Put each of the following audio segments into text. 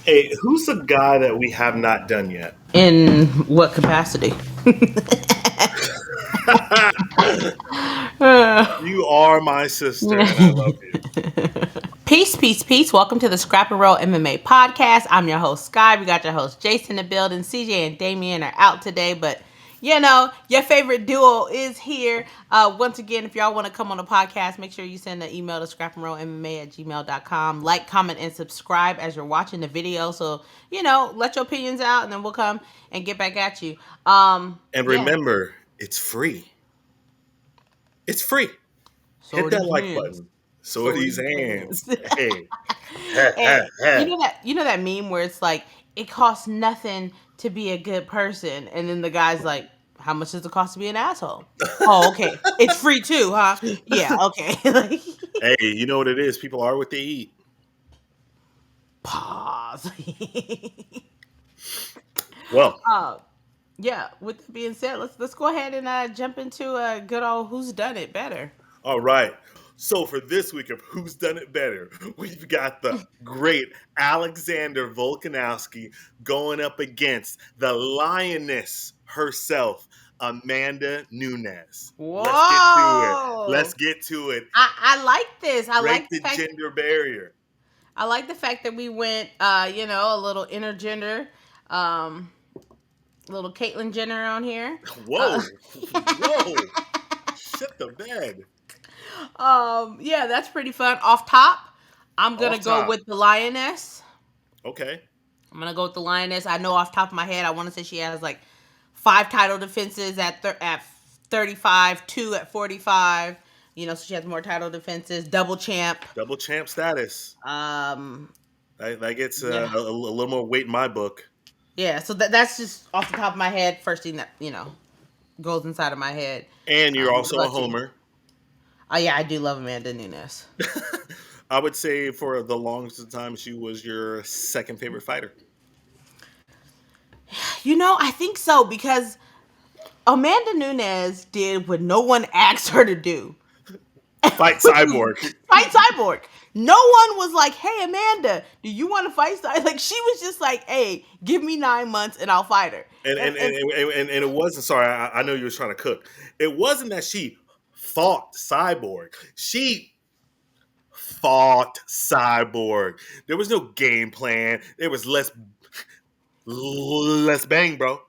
Hey, who's the guy that we have not done yet? In what capacity? You are my sister, and I love you. Peace, peace, peace. Welcome to the Scrap and Roll MMA podcast. I'm your host, Sky. We got your host, Jason, in the building. CJ and Damien are out today, but your favorite duo is here. Once again, if y'all want to come on the podcast, make sure you send an email to scrapandrollmma@gmail.com. Like, comment, and subscribe as you're watching the video. So, let your opinions out, and then we'll come and get back at you. And Yeah. remember, it's free. It's free. So Hit are that these like hands. button. So are So are these these hands. hands. Hey, ha, And ha, ha. that meme where it's like it costs nothing to be a good person, and then the guy's like, "How much does it cost to be an asshole?" Oh, okay, it's free too, huh? Yeah, okay. Like, Hey, you know what it is? People are what they eat. pause. Well, uh, yeah. With that being said, let's go ahead and jump into a good old who's done it better. all right. So for this week of Who's Done It Better, we've got the great Alexander Volkanovski going up against the lioness herself, Amanda Nunes. Let's get to it. Let's Whoa! get to it. I like this. Break the gender barrier. I like the fact that we went, a little intergender, um, little Caitlyn Jenner on here. Uh, Whoa. Whoa. Shit the bed. yeah, that's pretty fun. Off top, I'm gonna Off go top. with the lioness. Okay. I'm gonna go with the lioness. I know off top of my head, I want to say she has like 5 title defenses at 35, 2 at 45. So she has more title defenses. Double champ. Double champ status. Um, That gets yeah, a little more weight in my book. yeah. So that's just off the top of my head. First thing that goes inside of my head. And you're What also a about you? homer. Oh yeah, I do love Amanda Nunes. I would say for the longest time, she was your second favorite fighter. I think so because Amanda Nunes did what no one asked her to do, Fight which was Cyborg. fight Cyborg. No one was like, "Hey Amanda, do you want to fight Cyborg?" Like she was just like, "Hey, give me 9 months and I'll fight her." And And and, and, and, and it wasn't, sorry, I know you were trying to cook. It wasn't that she fought Cyborg. She fought Cyborg. There was no game plan. There was less bang, bro.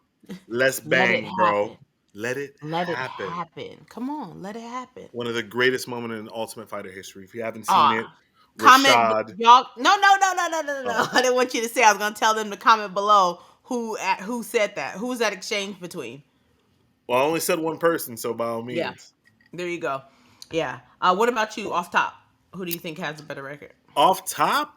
Less let it bang, happen. bro. Let it Let it happen. happen. Come on, let it happen. One of the greatest moments in Ultimate Fighter history. If you haven't seen it, Ah, comment, Rashad. y'all. No, no, no, no, no, no, no, no. Oh, I didn't want you to say. I was gonna tell them to comment below who said that. Who was that exchange between? well, I only said one person, so by all Yeah, means. there you go. Yeah. What about you? Off top, who do you think has a better record? Off top,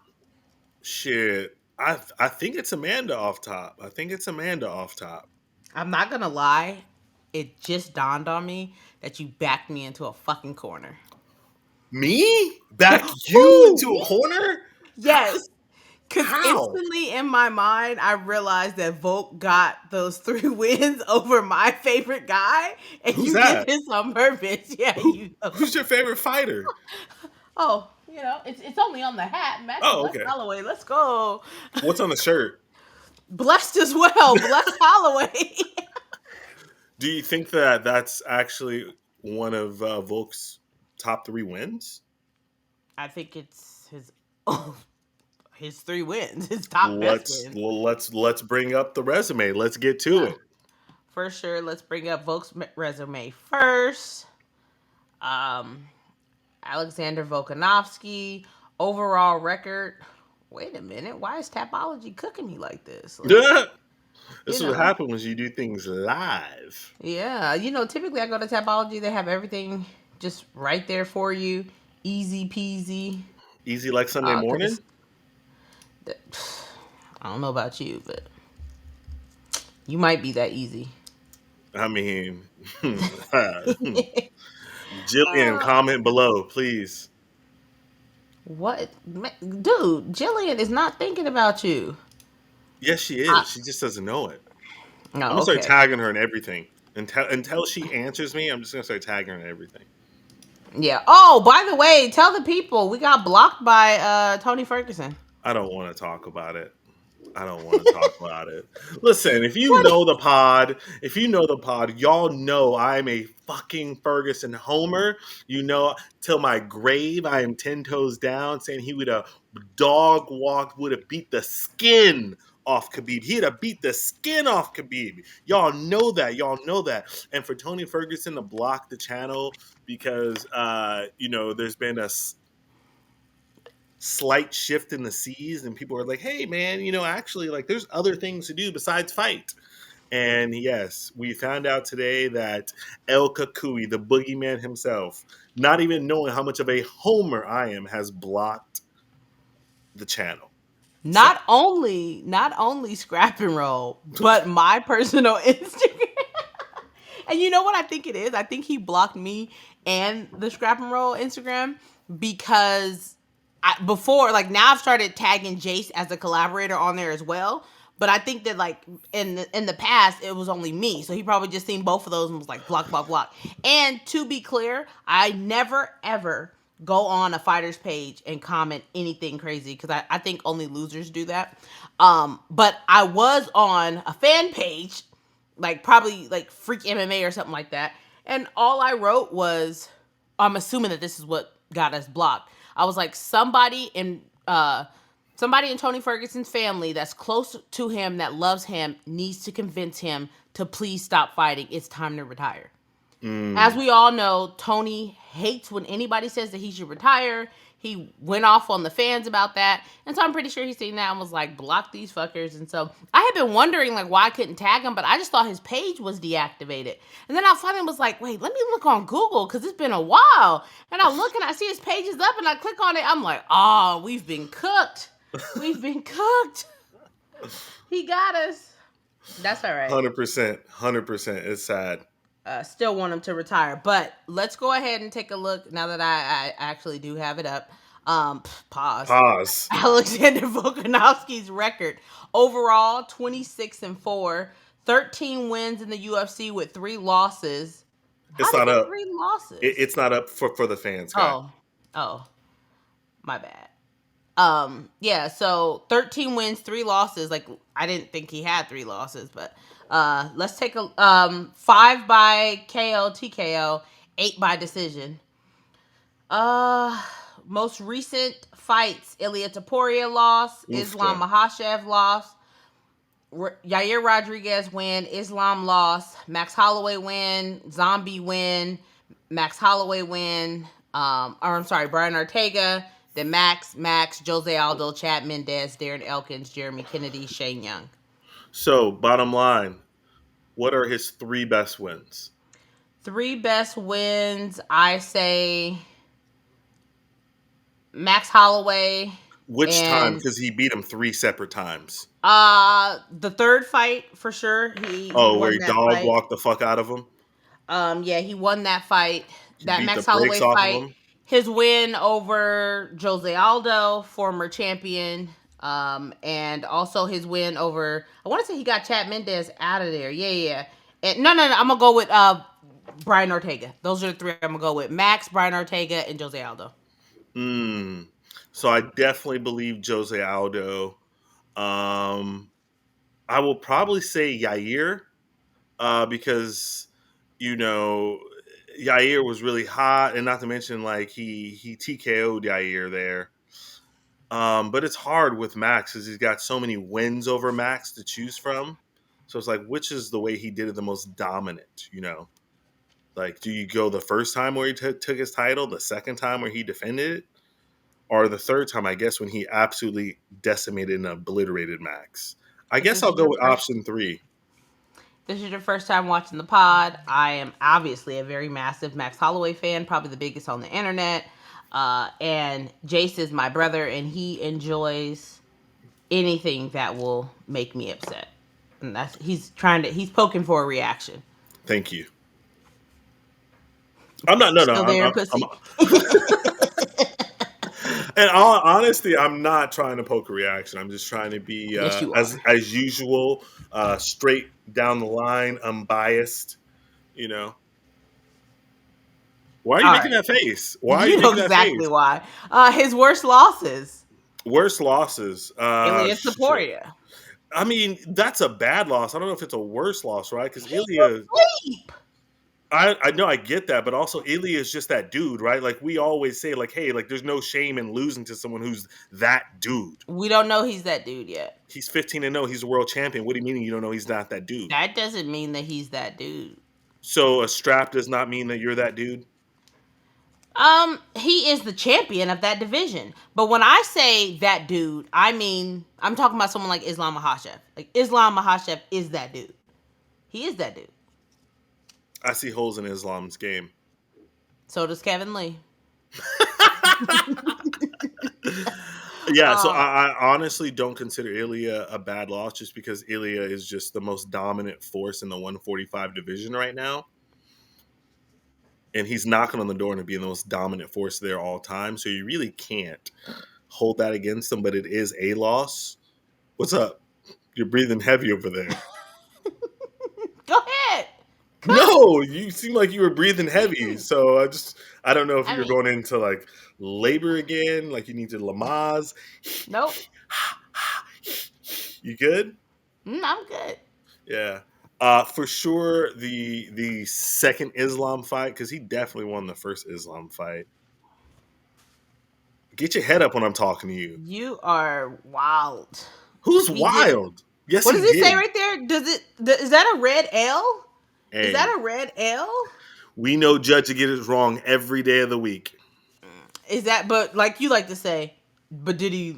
shit. I think it's Amanda off top. I think it's Amanda off top. I'm not gonna lie. It just dawned on me that you backed me into a fucking corner. Me? Back you Who? into a corner? Yes. Because How? instantly in my mind, I realized that Volk got those 3 wins over my favorite guy, and Who's you did that? this on purpose. Yeah, Who who's your favorite fighter? Oh, it's only on the hat. Max Oh, Bless okay. Holloway. Let's go. What's on the shirt? Blessed as well. Blessed Holloway. Do you think that that's actually one of Volk's top 3 wins? I think it's his 3 wins, his top best Let's wins. let's bring up the resume. Let's get to it. For sure. Let's bring up Volk's resume first. Um, Alexander Volkanovski, overall record. Wait a minute. Why is Tapology cooking me like this? Like, This you is what know, happens when you do things live. yeah. Typically I go to Tapology. They have everything just right there for you. Easy peasy. Easy like Sunday morning. Cause I don't know about you, but you might be that easy. I mean, Jillian, uh, comment below, please. what, dude? Jillian is not thinking about you. Yes, she I, is. She just doesn't know it. I'm oh, gonna start okay. tagging her in everything until she answers me. I'm just gonna start tagging her in everything. Yeah. Oh, by the way, tell the people we got blocked by Tony Ferguson. I don't want to talk about it. I don't want to talk about it. Listen, if you know the pod, y'all know I'm a fucking Ferguson homer. You know, till my grave, I am 10 toes down, saying he would have dog walked, would have beat the skin off Khabib. He'd have beat the skin off Khabib. Y'all know that. Y'all know that. And for Tony Ferguson to block the channel because, there's been a slight shift in the seas and people are like, hey man, actually, like, there's other things to do besides fight. And yes, we found out today that El Kakui, the boogeyman himself, not even knowing how much of a homer I am, has blocked the channel. So Not only scrap and roll, but my personal Instagram. And you know what I think it is? I think he blocked me and the Scrap and Roll Instagram because before, like, now I've started tagging Jace as a collaborator on there as well. But I think that, like, in the past it was only me, so he probably just seen both of those and was like block, block, block. And to be clear, I never ever go on a fighter's page and comment anything crazy because I think only losers do that. But I was on a fan page, like probably like Freak MMA or something like that. And all I wrote was, I'm assuming that this is what got us blocked. I was like, somebody in Tony Ferguson's family that's close to him, that loves him, needs to convince him to please stop fighting. It's time to retire. As we all know, Tony hates when anybody says that he should retire. He went off on the fans about that. And so I'm pretty sure he's seen that and was like, block these fuckers. And so I had been wondering, like, why I couldn't tag him, but I just thought his page was deactivated. And then I finally was like, wait, let me look on Google because it's been a while. And I look and I see his page is up and I click on it. I'm like, oh, we've been cooked. We've been cooked. He got us. That's all right. 100%. 100%. It's sad. Still want him to retire, but let's go ahead and take a look now that I actually do have it up. Pause. Alexander Volkanovski's record overall: 26-4, 13 wins in the UFC with 3 losses. It's not up. 3 losses. It's not up for the fans, guys. Oh, my bad. Yeah, so 13 wins, 3 losses. Like, I didn't think he had 3 losses, but let's take a 5 by KO, TKO, 8 by decision. Most recent fights: Ilya Topuria loss, Islam Makhachev loss, Yair Rodriguez win, Islam loss, Max Holloway win, Zombie win, Max Holloway win, Brian Ortega, then Max, Jose Aldo, Chad Mendez, Darren Elkins, Jeremy Kennedy, Shane Young. So, bottom line, what are his 3 best wins? 3 best wins, I say Max Holloway. Which time? Because he beat him 3 separate times. The third fight for sure. Where he dog walked the fuck out of him. Yeah, he won that fight. That Max Holloway fight. His win over Jose Aldo, former champion, and also his win over, I want to say he got Chad Mendez out of there. Yeah. And no, I'm gonna go with Brian Ortega. Those are the 3 I'm gonna go with: Max, Brian Ortega, and Jose Aldo. So I definitely believe Jose Aldo. I will probably say Yair, because Yair was really hot, and not to mention, like, he TKO'd Yair there. But it's hard with Max because he's got so many wins over Max to choose from. So it's like, which is the way he did it the most dominant? Like, do you go the first time where he took his title, the second time where he defended it, or the third time, I guess, when he absolutely decimated and obliterated Max? I guess I'll go with option 3. This is your first time watching the pod. I am obviously a very massive Max Holloway fan, probably the biggest on the internet. And Jace is my brother, and he enjoys anything that will make me upset. And he's poking for a reaction. Thank you. I'm not. No. Still there, pussy. In all honesty, I'm not trying to poke a reaction. I'm just trying to be as usual, straight down the line, unbiased. Why are you making that face? Why are you making that face? Exactly why. His worst losses. Worst losses. Ilya Topuria. I mean, that's a bad loss. I don't know if it's a worse loss, right? Because He's Ilya, asleep. I know I get that, but also Ilya is just that dude, right? Like we always say, like, hey, like there's no shame in losing to someone who's that dude. We don't know he's that dude yet. He's 15-0. He's a world champion. What do you mean you don't know he's not that dude? That doesn't mean that he's that dude. So a strap does not mean that you're that dude. He is the champion of that division. But when I say that dude, I mean I'm talking about someone like Islam Makhachev. Like Islam Makhachev is that dude. He is that dude. I see holes in Islam's game. So does Kevin Lee. Yeah, so I honestly don't consider Ilya a bad loss just because Ilya is just the most dominant force in the 145 division right now. And he's knocking on the door to being the most dominant force there all time. So you really can't hold that against him, but it is a loss. What's up? You're breathing heavy over there. Go ahead. No, you seem like you were breathing heavy. So I don't know if I you're mean, going into like labor again, like you need to Lamaze. nope. You good? I'm good. Yeah. For sure, the second Islam fight, because he definitely won the first Islam fight. Get your head up when I'm talking to you. You are wild. Who's He did. wild? Yes, What he does it say did. right there? Is that a red L? Hey, Is that a red L? we know Judge to get it wrong every day of the week. Is that but like you like to say, but did he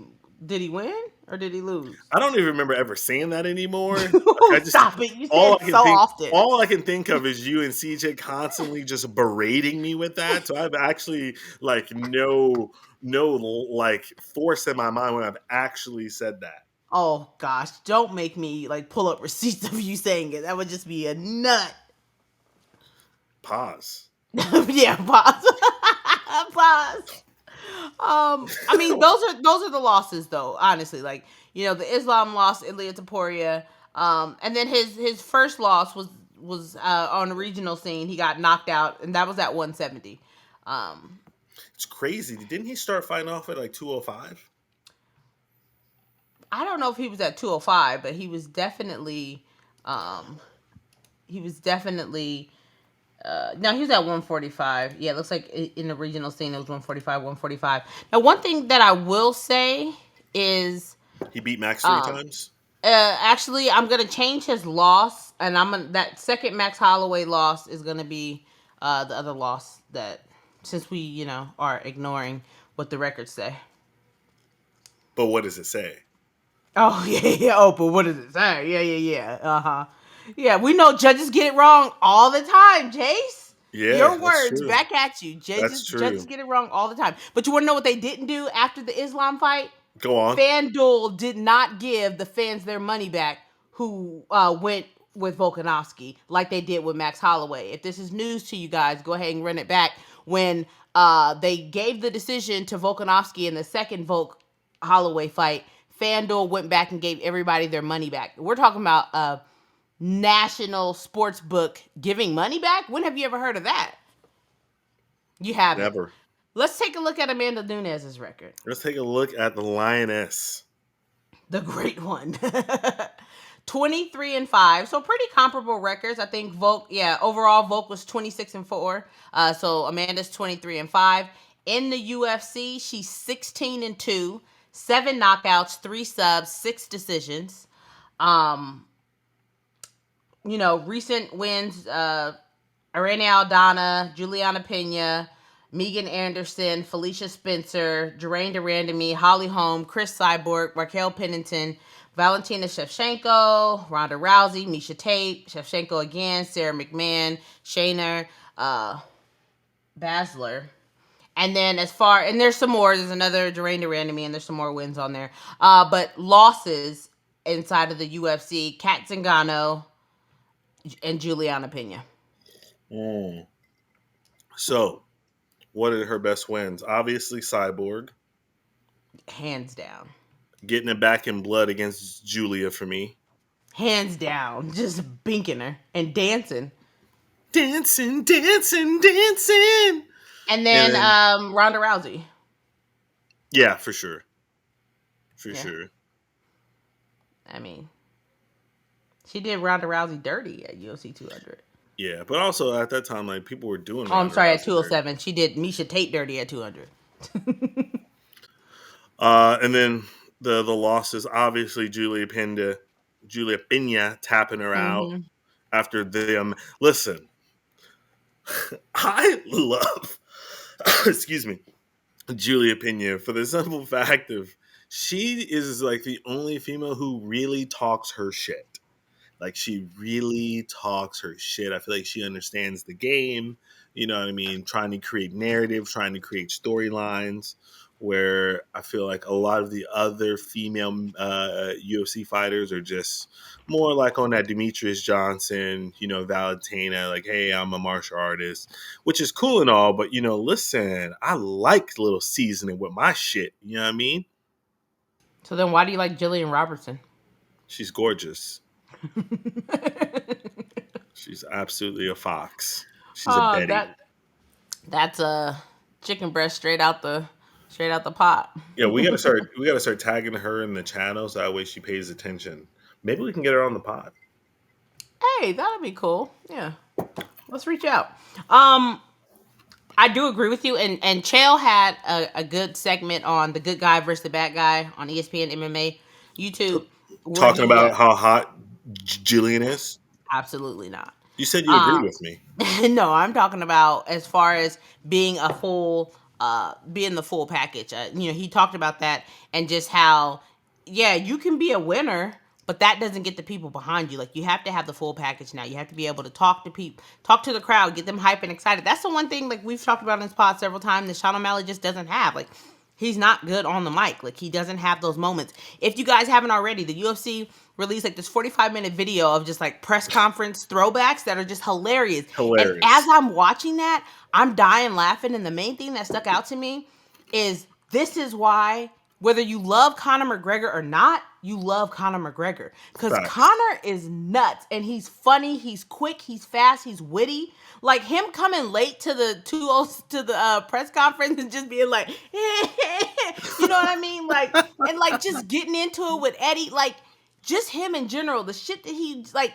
win or did he lose? I don't even remember ever saying that anymore. Like I just Stop it. You say it so often. all I can think of is you and CJ constantly just berating me with that. So I've actually like no like force in my mind when I've actually said that. Oh gosh, don't make me like pull up receipts of you saying it. That would just be a nut. Pause. Yeah, pause. Pause. I mean, those are the losses though, honestly. Like, the Islam lost Ilia Taporia. And then his first loss was on the regional scene. He got knocked out, and that was at 170. It's crazy. Didn't he start fighting off at like 205? I don't know if he was at 205, but he was definitely no, he was at 145. Yeah, it looks like in the regional scene it was 145, 145. Now, one thing that I will say is he beat Max 3 times. Actually, I'm gonna change his loss, and that second Max Holloway loss is gonna be the other loss that since we are ignoring what the records say. But what does it say? Oh yeah. Oh, but what does it say? Yeah. Yeah, we know judges get it wrong all the time, Jace. Yeah, Your words true. back at you. That's true. Judges get it wrong all the time. But you want to know what they didn't do after the Islam fight? Go on. FanDuel did not give the fans their money back who went with Volkanovski like they did with Max Holloway. If this is news to you guys, go ahead and run it back. When they gave the decision to Volkanovski in the second Volk Holloway fight, FanDuel went back and gave everybody their money back. We're talking about national sports book giving money back. When have you ever heard of that? You haven't. Never. Let's take a look at Amand Nunes' record. Let's take a look at the Lioness. The great one. 23-5. So pretty comparable records. I think overall Volk was 26-4. So Amanda's 23-5. In the UFC, she's 16-2. 7 knockouts, 3 subs, 6 decisions. Recent wins, Irene Aldana, Juliana Pena, Megan Anderson, Felicia Spencer, Geraint Durandamy, Holly Holm, Chris Cyborg, Raquel Pennington, Valentina Shevchenko, Ronda Rousey, Miesha Tate, Shevchenko again, Sarah McMahon, Shayna Baszler. And then and there's some more. There's another Geraint Durandamy, and there's some more wins on there. But losses inside of the UFC, Kat Zingano and Juliana Pena. So, what are her best wins? Obviously, Cyborg. Hands down. Getting it back in blood against Julia for me. Hands down. Just binking her and dancing. Dancing. And then Ronda Rousey. Yeah, for sure. For sure. I mean, She did Ronda Rousey dirty at UFC 200. Yeah, but also at that time, like people were doing Oh, I'm Ronda sorry, at Rousey dirty. 207. She did Misha Tate dirty at 200. And then the losses, obviously Julia Pena tapping her out Mm-hmm. after them. Listen, I love, excuse me, Julia Pena for the simple fact of she is like the only female who really talks her shit. Like she really talks her shit. I feel like she understands the game. You know what I mean? Trying to create narrative, trying to create storylines. Where I feel like a lot of the other female UFC fighters are just more like on that Demetrius Johnson, Valentina, like, hey, I'm a martial artist, which is cool and all, but listen, I like a little seasoning with my shit. You know what I mean? So then why do you like Jillian Robertson? She's gorgeous. She's absolutely a fox. She's a Betty. That's a chicken breast straight out the pot. Yeah, we gotta start tagging her in the channels. That way she pays attention. Maybe we can get her on the pod. Hey, that'd be cool. Yeah. Let's reach out. Um, I do agree with you, and Chael had a good segment on the good guy versus the bad guy on ESPN MMA YouTube, where Talking he about how hot Jillian is. absolutely not. You said you agreed Um, with me. no, I'm talking about as far as being a full, being the full package. He talked about that and just how, yeah, you can be a winner, but that doesn't get the people behind you. Like you have to have the full package now. You have to be able to talk to people, talk to the crowd, get them hype and excited. That's the one thing like we've talked about in this pod several times that Sean O'Malley just doesn't have. Like he's not good on the mic. Like he doesn't have those moments. If you guys haven't already, the UFC released like this 45-minute video of just like press conference throwbacks that are just hilarious. And as Hilarious. I'm watching that, I'm dying laughing. And the main thing that stuck out to me is this is why whether you love Conor McGregor or not, you love Conor McGregor because Facts. Conor is nuts and he's funny, he's quick, he's fast, he's witty. Like him coming late to the press conference and just being like, you know what I mean? Like and like just getting into it with Eddie, like just him in general, the shit that he like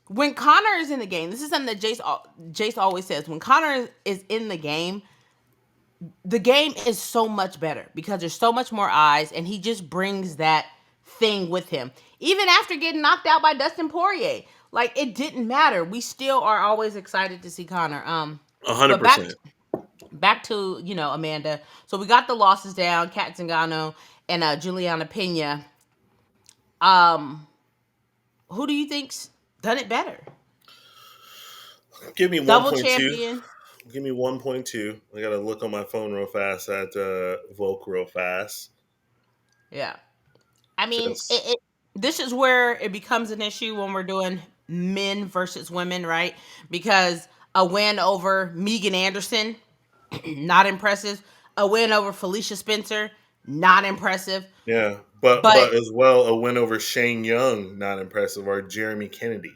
when Conor is in the game. This is something that Jace always says. When Conor is in the game is so much better because there's so much more eyes, and he just brings that thing with him. Even after getting knocked out by Dustin Poirier, like it didn't matter. We still are always excited to see Conor. A hundred But back percent. back to Amanda. So we got the losses down. Kat Zingano and Juliana Pena. Um, who do you think's done it better? Give me Double 1.2. champion. Give me 1.2. I gotta look on my phone real fast at Volk real fast. Yeah. I mean, Just this is where it becomes an issue when we're doing men versus women, right? Because a win over Megan Anderson, not impressive. A win over Felicia Spencer, not impressive. yeah, but But as well a win over Shane Young, not impressive, or Jeremy Kennedy.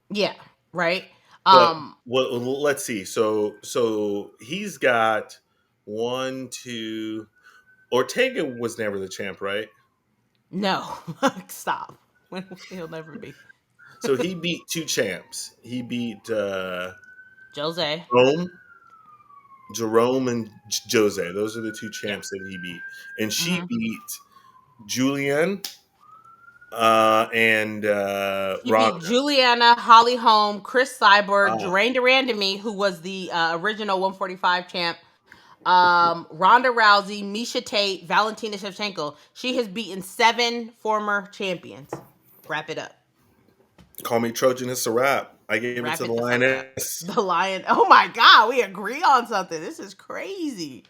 yeah, right. But Um, let's see. So he's got one, two. Ortega was never the champ, right? no, stop. He'll never be. So he beat two champs. He beat Jose. Jerome, Jerome and Jose. Those are the two Yeah. champs that he beat, and she hmm beat Julian and He beat Ronda. Juliana, Holly Holm, Chris Cyborg, Uh, Jermaine Durandamy, who was the original 145 champ, Ronda Rousey, Misha Tate, Valentina Shevchenko. She has beaten 7 former champions. Wrap it up. Call me Trojan. It's a wrap. I gave it Wrap to the it the fuck up. Lioness. The Lion. Oh my God, we agree on something. This is crazy.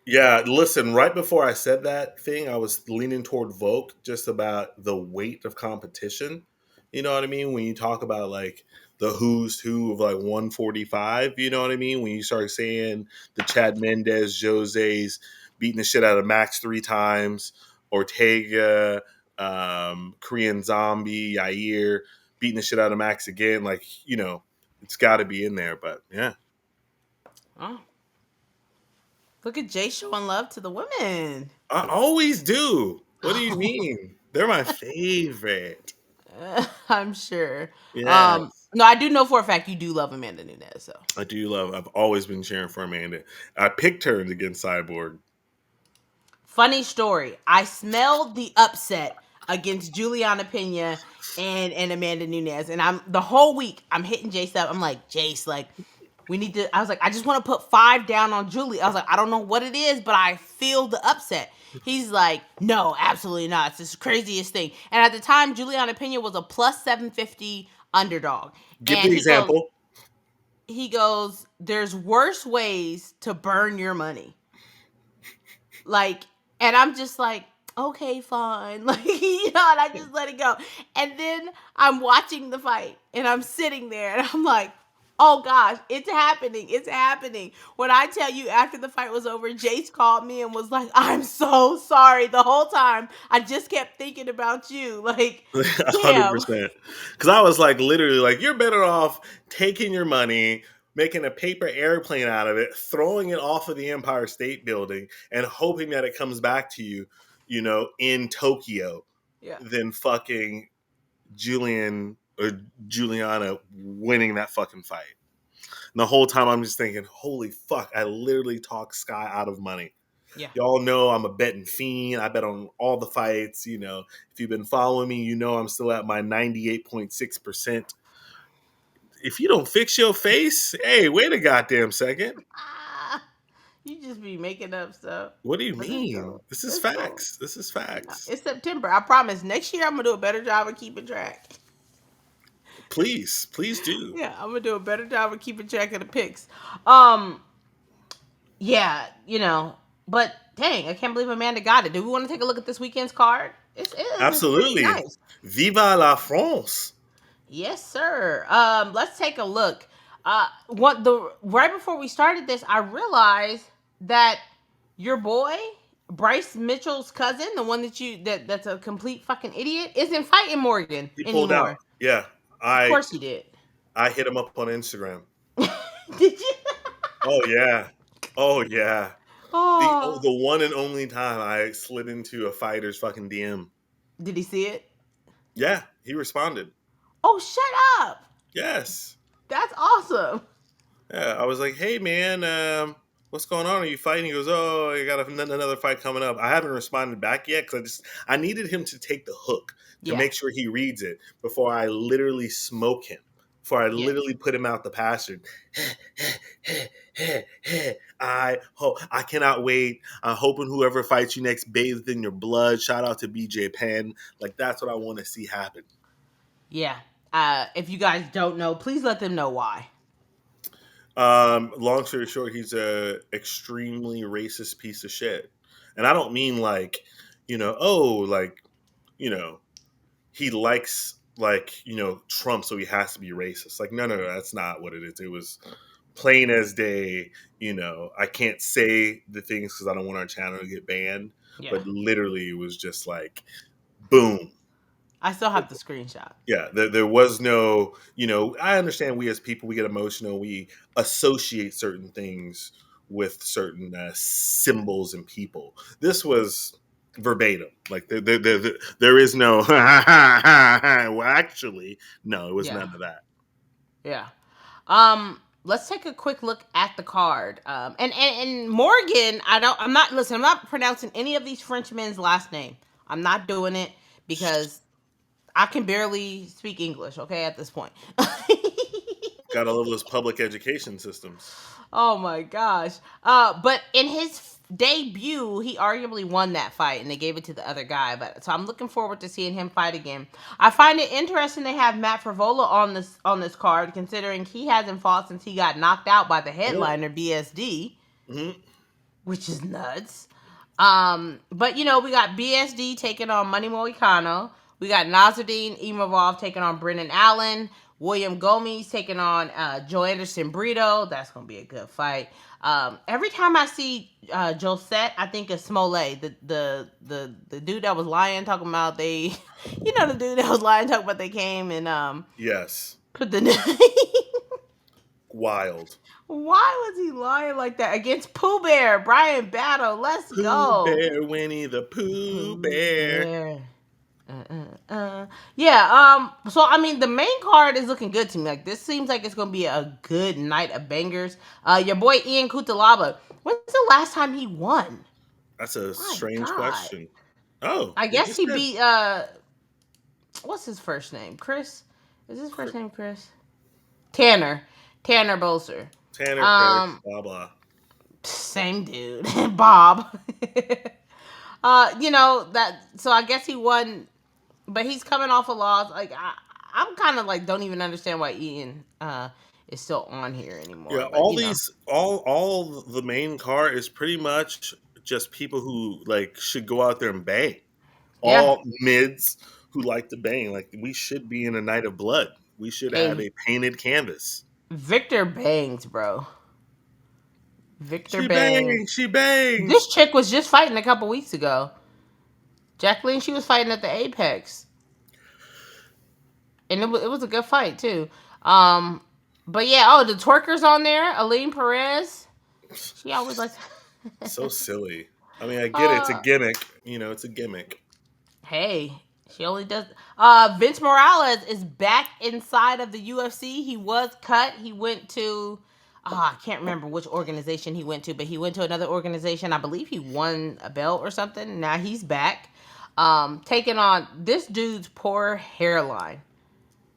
Yeah, listen, right before I said that thing, I was leaning toward Volk just about the weight of competition. You know what I mean? When you talk about like the who's who of like 145, you know what I mean? When you start saying the Chad Mendez, Jose's beating the shit out of Max 3 times, Ortega, Korean Zombie, Yair beating the shit out of Max again, like, it's got to be in there. But yeah, Oh, look at Jay showing love to the women. I always do. What do you mean? They're my favorite. I'm sure. Yes. No, I do know for a fact you do love Amanda Nunes. So I do love. I've always been cheering for Amanda. I picked her against Cyborg. funny story. I smelled the upset against Juliana Pena and Amanda Nunes, and I'm the whole week I'm hitting Jace up. I'm like, Jace, like we need to. I was like, I just want to put 5 down on Julie. I was like, I don't know what it is, but I feel the upset. He's like, no, absolutely not. It's the craziest thing. And at the time, Juliana Pena was a plus 750 underdog, Give and the example. he goes, there's worse ways to burn your money. Like, and I'm just like, okay, fine. Like, and I just let it go. And then I'm watching the fight and I'm sitting there and I'm like, oh gosh, it's happening. It's happening. When I tell you after the fight was over, Jace called me and was like, I'm so sorry. The whole time I just kept thinking about you. Like, hundred damn. percent. Because I was like, literally, like, you're better off taking your money, making a paper airplane out of it, throwing it off of the Empire State Building, and hoping that it comes back to you, in Tokyo, Yeah. than fucking Julian or Juliana winning that fucking fight. And the whole time I'm just thinking, holy fuck, I literally talked Sky out of money. Yeah. Y'all know I'm a betting fiend. I bet on all the fights. If you've been following me, I'm still at my 98.6%. If you don't fix your face, hey, wait a goddamn second. Ah, you just be making up stuff. What do you But it's mean? cool. This is It's cool. facts. This is facts. It's September. I promise. Next year, I'm gonna do a better job of keeping track. Please do. Yeah, I'm gonna do a better job of keeping track of the picks. Um, yeah, but dang, I can't believe Amanda got it. Do we want to take a look at this weekend's card? It's pretty Absolutely. nice. Viva la France. Yes, sir. Let's take a look. What the right before we started this, I realized that your boy Bryce Mitchell's cousin, the one that's a complete fucking idiot, isn't fighting Morgan He pulled out. anymore. Yeah. Of I course he did. I hit him up on Instagram. Did you? Oh yeah. Oh yeah. The Oh, the one and only time I slid into a fighter's fucking DM. did he see it? Yeah, he responded. Oh, shut up! Yes. That's awesome. Yeah, I was like, "Hey man, what's going on? Are you fighting?" He goes, "Oh, I got another fight coming up." I haven't responded back yet because I needed him to take the hook to Yeah, make sure he reads it before I literally smoke him. Before I yeah, literally put him out the pasture. I cannot wait. I'm hoping whoever fights you next bathed in your blood. Shout out to BJ Penn. Like that's what I want to see happen. yeah. If you guys don't know, please let them know why. Long story short, he's a extremely racist piece of shit. And I don't mean like, you know, he likes Trump, so he has to be racist. Like, no, that's not what it is. It was plain as day. I can't say the things because I don't want our channel to get banned. Yeah, But literally, it was just like, boom. I still have the screenshot. Yeah, there was no, I understand we as people, we get emotional. We associate certain things with certain symbols and people. This was verbatim. Like, there is no, well, actually, no, it was Yeah, none of that. yeah. Let's take a quick look at the card. And Morgan, I'm not pronouncing any of these Frenchmen's last name. I'm not doing it because I can barely speak English, okay, at this point. Got all of those public education systems. Oh my gosh. But in his debut, he arguably won that fight and they gave it to the other guy. But so I'm looking forward to seeing him fight again. I find it interesting they have Matt Frivola on this card, considering he hasn't fought since he got knocked out by the headliner BSD, Mm-hmm. which is nuts. But we got BSD taking on Money Moicano. We got Nazardine Imavov taking on Brennan Allen. William Gomes taking on Joe Anderson Brito. That's gonna be a good fight. Every time I see Josette, I think of Smollett, the dude that was lying talking about they, the dude that was lying talking about they came and Yes. put the. Wild. Why was he lying like that against Pooh Bear, Brian Battle? Let's Pooh go. Bear, Winnie the Pooh Pooh Bear. Bear. Yeah. So I mean, the main card is looking good to me. Like this seems like it's gonna be a good night of bangers. Your boy Ian Kutalaba. When's the last time he won? That's a My strange God. question. Oh, I he guess just he did. beat what's his first name? Chris? Is his first name Chris? Tanner. Tanner Bolser. Tanner, Chris, Um blah blah. Same dude. Bob. That so I guess he won, but he's coming off a loss. Like I'm kind of like don't even understand why Ian is still on here Yeah, anymore. But all these, all the main car is pretty much just people who like should go out there and bang. yeah. All mids who like to bang. Like we should be in a night of blood. We should have Hey, a painted canvas. Victor bangs, bro. Victor She bangs. bangs. She bangs. This chick was just fighting a couple weeks ago. Jacqueline, she was fighting at the Apex, and it was a good fight too. Um, but yeah, the twerkers on there, Aline Perez. She always likes. So silly. I mean, I get it. It's a uh, gimmick. It's a gimmick. hey, she only does. Vince Morales is back inside of the UFC. He was cut. He went to. I can't remember which organization he went to, but he went to another organization. I believe he won a belt or something. Now he's back, taking on this dude's poor hairline.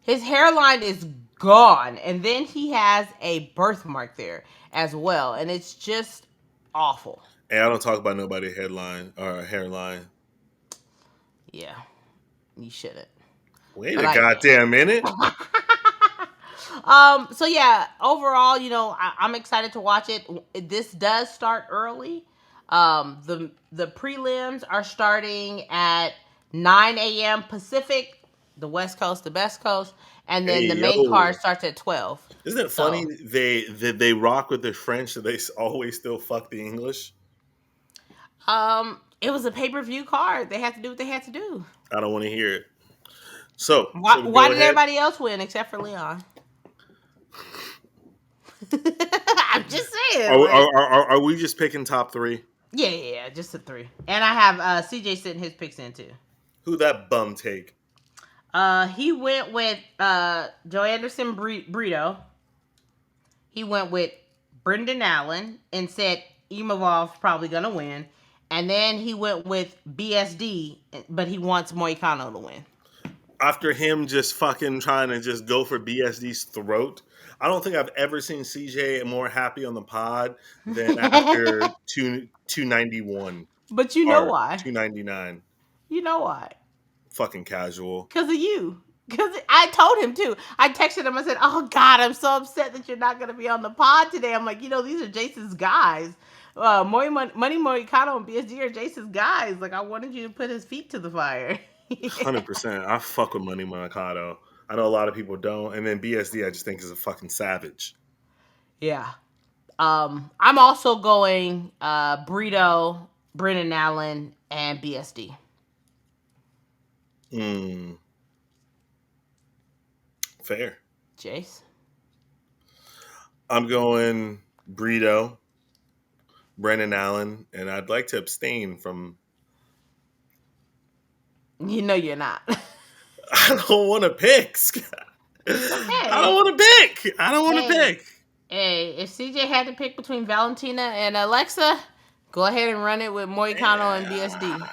His hairline is gone, and then he has a birthmark there as well, and it's just awful. And I don't talk about nobody headline or hairline. Yeah, you shouldn't. Wait But a like, goddamn minute. so yeah, overall, I'm excited to watch it. This does start early. The prelims are starting at 9 a.m. Pacific, the West Coast, the best coast, and then Hey the main card yo. starts at 12. Isn't it funny So, they rock with the French, so they always still fuck the English? it was a pay-per-view card. They had to do what they had to do. I don't want to hear it. So, Why, should we why go did ahead? everybody else win except for Leon? I'm just saying, like, Are we just picking top three? yeah, just a 3. And I have CJ sitting his picks in too. Who that bum take? He went with Joe Anderson Brito. He went with Brendan Allen and said Imovov's probably gonna win. And then he went with BSD, but he wants Moicano to win. After him just fucking trying to just go for BSD's throat, I don't think I've ever seen CJ more happy on the pod than after 291 But you know or why? 299. You know why? Fucking casual. Because of you. Because I told him too. I texted him. I said, "Oh God, I'm so upset that you're not going to be on the pod today." I'm like, these are Jason's guys. Money Moicano and BSD are Jason's guys. Like, I wanted you to put his feet to the fire. 100%. I fuck with Money Monacato. I know a lot of people don't. And then BSD, I just think is a fucking savage. Yeah. I'm also going Brito, Brennan Allen, and BSD. Fair. Jace? I'm going Brito, Brennan Allen, and I'd like to abstain from. You know you're not. I don't want to pick. It's I don't okay. want to pick. I don't want to Hey, pick. hey, if CJ had to pick between Valentina and Alexa, go ahead and run it with Moicano and BSD.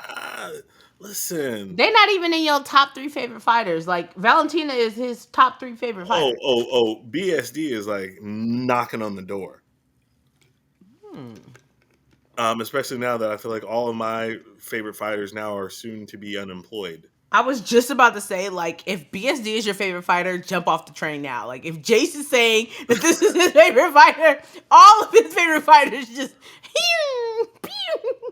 Listen. They're not even in your top 3 favorite fighters. Like, Valentina is his top 3 favorite Oh, fighter. oh, oh. BSD is like knocking on the door. Especially now that I feel like all of my favorite fighters now are soon to be unemployed. I was just about to say, like, if BSD is your favorite fighter, jump off the train now. Like, if Jace is saying that this is his favorite fighter, all of his favorite fighters just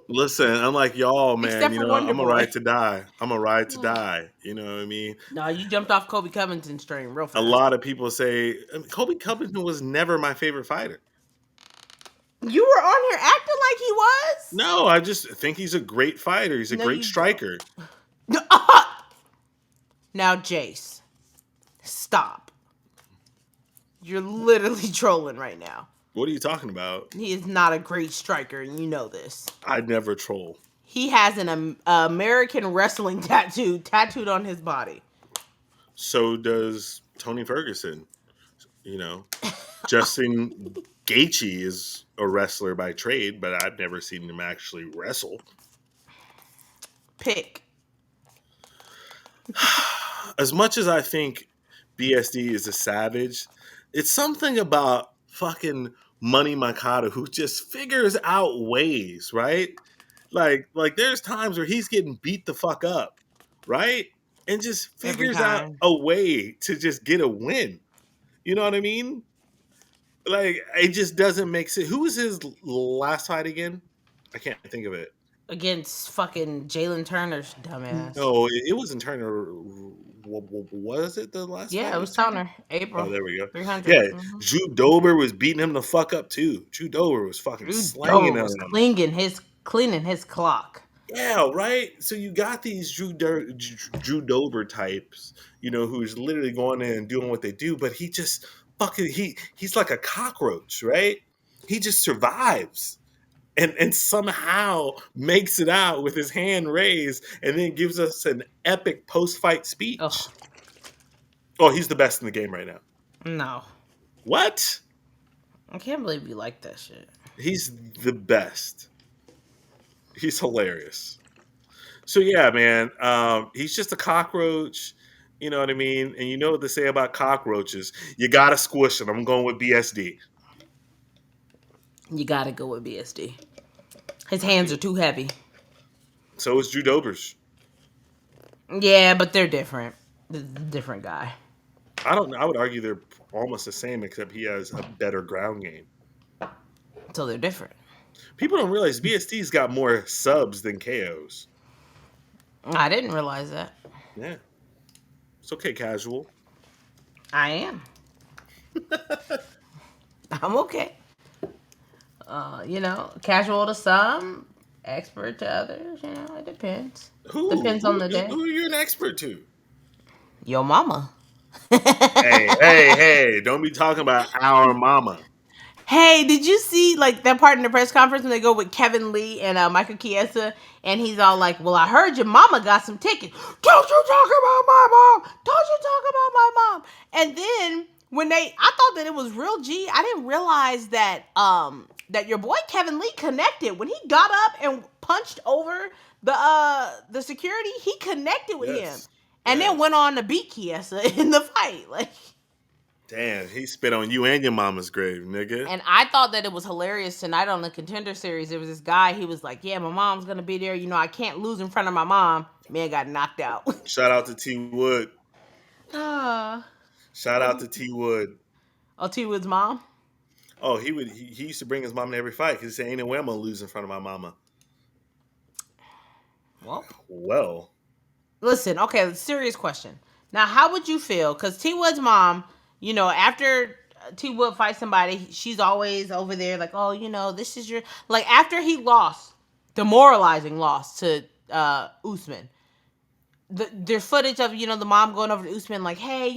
Listen, unlike y'all, man, except for Wonder I'm a Boy. ride to die. I'm a ride to die. You know what I mean? No, you jumped off Kobe Covington's train real A fast. lot of people say Kobe Covington was never my favorite fighter. You were on here acting like he was? No, I just think he's a great fighter. He's a No, great you striker. don't. Now, Jace, stop. You're literally trolling right now. What are you talking about? He is not a great striker, and you know this. I never troll. he has an American wrestling tattooed on his body. So does Tony Ferguson. You know, Justin Gaethje is a wrestler by trade, but I've never seen him actually wrestle. Pick. As much as I think BSD is a savage, it's something about fucking Money Mikado who just figures out ways, right? Like there's times where he's getting beat the fuck up, right? And just Every figures out time. a way to just get a win. You know what I mean? Like it just doesn't make sense. Who was his last fight again? I can't think of it. Against fucking Jalen Turner's dumbass. No, it wasn't Turner. Was it the last Yeah, fight it was was Turner? Turner. April Oh, there we go. 300. Yeah, Drew Dober was beating him the fuck up too. Drew Dober was fucking Drew slanging Dober him. was cleaning his clock. Yeah, right. So you got these Drew Dober types, who's literally going in and doing what they do, but he just fucking he's like a cockroach, right? He just survives. And somehow makes it out with his hand raised and then gives us an epic post-fight speech. Ugh. Oh, he's the best in the game right now. No. What? I can't believe you like that shit. He's the best. He's hilarious. So yeah, man, he's just a cockroach. You know what I mean? And you know what they say about cockroaches. You gotta squish them. I'm going with BSD. You gotta go with BSD. His hands are too heavy. So is Drew Dober's. Yeah, but they're different. Different guy. I would argue they're almost the same, except he has a better ground game. So they're different. People don't realize BSD's got more subs than KOs. I didn't realize that. Yeah. It's okay, casual. I am. I'm okay. Casual to some, expert to others. It depends. Depends on the day. Who are you an expert to? Your mama. Hey! Don't be talking about our mama. Hey, did you see like that part in the press conference when they go with Kevin Lee and Michael Chiesa, and he's all like, "Well, I heard your mama got some tickets. Don't you talk about my mom? Don't you talk about my mom?" And then I thought that it was real G. I didn't realize that that your boy Kevin Lee connected when he got up and punched over the security. He connected with him, and then went on to beat Chiesa in the fight. Like. Damn, he spit on you and your mama's grave, nigga. And I thought that it was hilarious tonight on the Contender Series. There was this guy, he was like, yeah, my mom's going to be there. I can't lose in front of my mom. Man got knocked out. Shout out to T Wood. Shout out to T Wood. Oh, T Wood's mom? Oh, he used to bring his mom to every fight because he said, ain't no way I'm going to lose in front of my mama. Well. Listen, okay, serious question. Now, how would you feel? Because T Wood's mom, after T Wood fights somebody, she's always over there like, oh, this is your... Like, after he lost, demoralizing loss to Usman, there's footage of, the mom going over to Usman like, hey,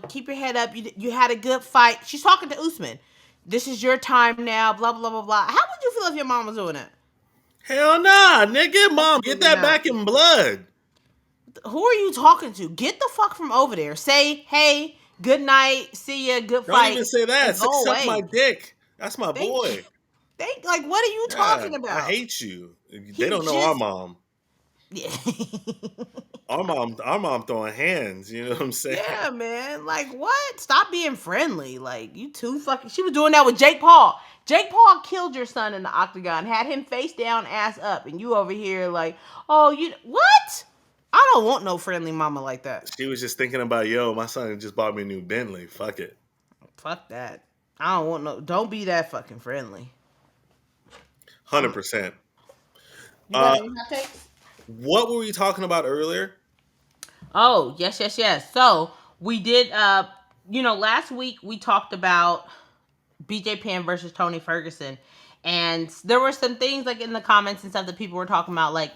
keep your head up. You had a good fight. She's talking to Usman. This is your time now, blah, blah, blah, blah. How would you feel if your mom was doing that? Hell nah, nigga. Mom, get that back in blood. Who are you talking to? Get the fuck from over there. Say, hey, good night, see ya, good fight. Don't even say that. Suck my dick. That's my boy. What are you talking about? I hate you. They don't know our mom. Yeah. Our mom throwing hands, you know what I'm saying? Yeah, man. Like, what? Stop being friendly. Like, you too fucking... She was doing that with Jake Paul. Jake Paul killed your son in the octagon, had him face down, ass up, and you over here like, oh, what? I don't want no friendly mama like that. She was just thinking about, my son just bought me a new Bentley. Fuck it. Fuck that. I don't want no... Don't be that fucking friendly. 100%. You got any hot takes? What were we talking about earlier? Oh, yes. So, we did, last week we talked about BJ Penn versus Tony Ferguson. And there were some things, like, in the comments and stuff that people were talking about, like,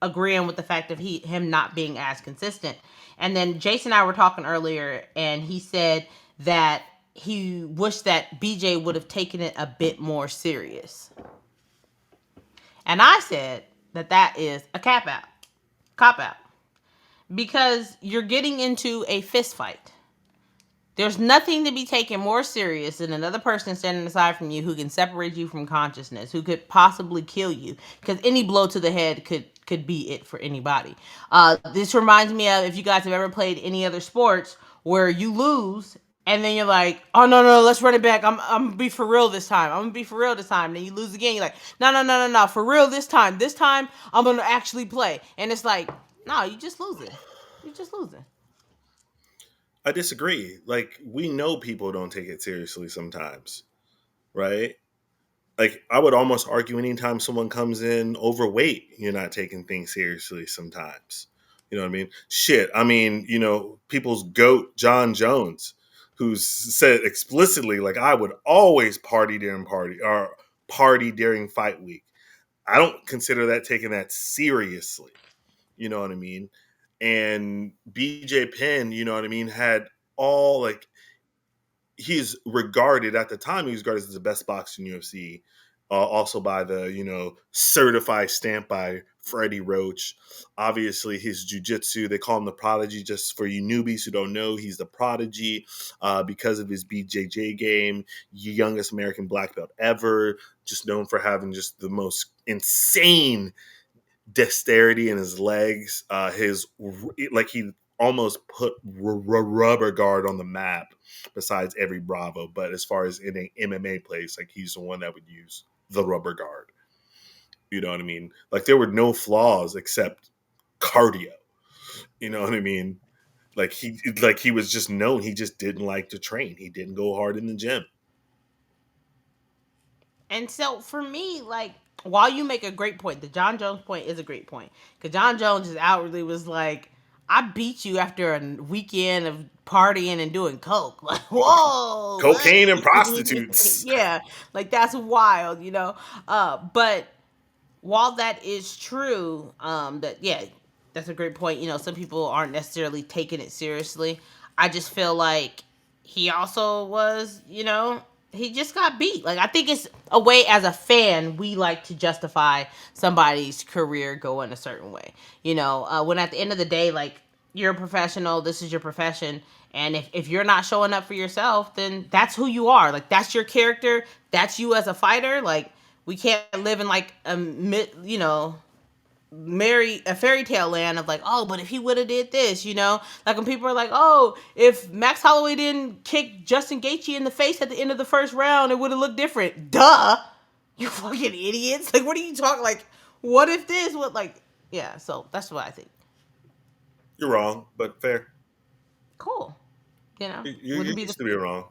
agreeing with the fact of him not being as consistent. And then Jason and I were talking earlier, and he said that he wished that BJ would have taken it a bit more serious. And I said, that is a cop out, because you're getting into a fist fight. There's nothing to be taken more serious than another person standing aside from you who can separate you from consciousness, who could possibly kill you, because any blow to the head could be it for anybody. This reminds me of, if you guys have ever played any other sports where you lose and then you're like, oh no, let's run it back. I'm gonna be for real this time. I'm gonna be for real this time. And then you lose again. You're like, no, for real this time. This time I'm gonna actually play. And it's like, no, you just losing. You just losing. I disagree. Like, we know people don't take it seriously sometimes, right? Like, I would almost argue anytime someone comes in overweight, you're not taking things seriously sometimes. You know what I mean? Shit. I mean, people's GOAT, John Jones, who's said explicitly, like, I would always party during fight week. I don't consider that taking that seriously. You know what I mean? And BJ Penn, you know what I mean, had all, like, he's regarded at the time, he was regarded as the best boxer in UFC. Also by the, certified stamp by Freddie Roach. Obviously, his jiu-jitsu, they call him the prodigy. Just for you newbies who don't know, he's the prodigy because of his BJJ game, youngest American black belt ever, just known for having just the most insane dexterity in his legs. He almost put rubber guard on the map besides every Bravo. But as far as in an MMA place, like, he's the one that would use the rubber guard. You know what I mean? Like, there were no flaws except cardio. You know what I mean? He was just known. He just didn't like to train. He didn't go hard in the gym. And so for me, like, while you make a great point, the John Jones point is a great point. Because John Jones just outwardly was like, I beat you after a weekend of partying and doing coke. Like, whoa. Cocaine and Like, prostitutes. yeah, like, that's wild, But while that is true, that's a great point. Some people aren't necessarily taking it seriously. I just feel like he also was, he just got beat. Like, I think it's a way, as a fan, we like to justify somebody's career going a certain way. When at the end of the day, like, you're a professional, this is your profession. And if you're not showing up for yourself, then that's who you are. Like, that's your character. That's you as a fighter. Like, we can't live in, like, marry a fairy tale land of, like, oh, but if he would have did this, like, when people are like, oh, if Max Holloway didn't kick Justin Gaethje in the face at the end of the first round, it would have looked different. Duh, you fucking idiots. Like, what are you talking? Like, what if this? What, like, yeah. So that's what I think. You're wrong, but fair. Cool. You Wouldn't be the used to be wrong.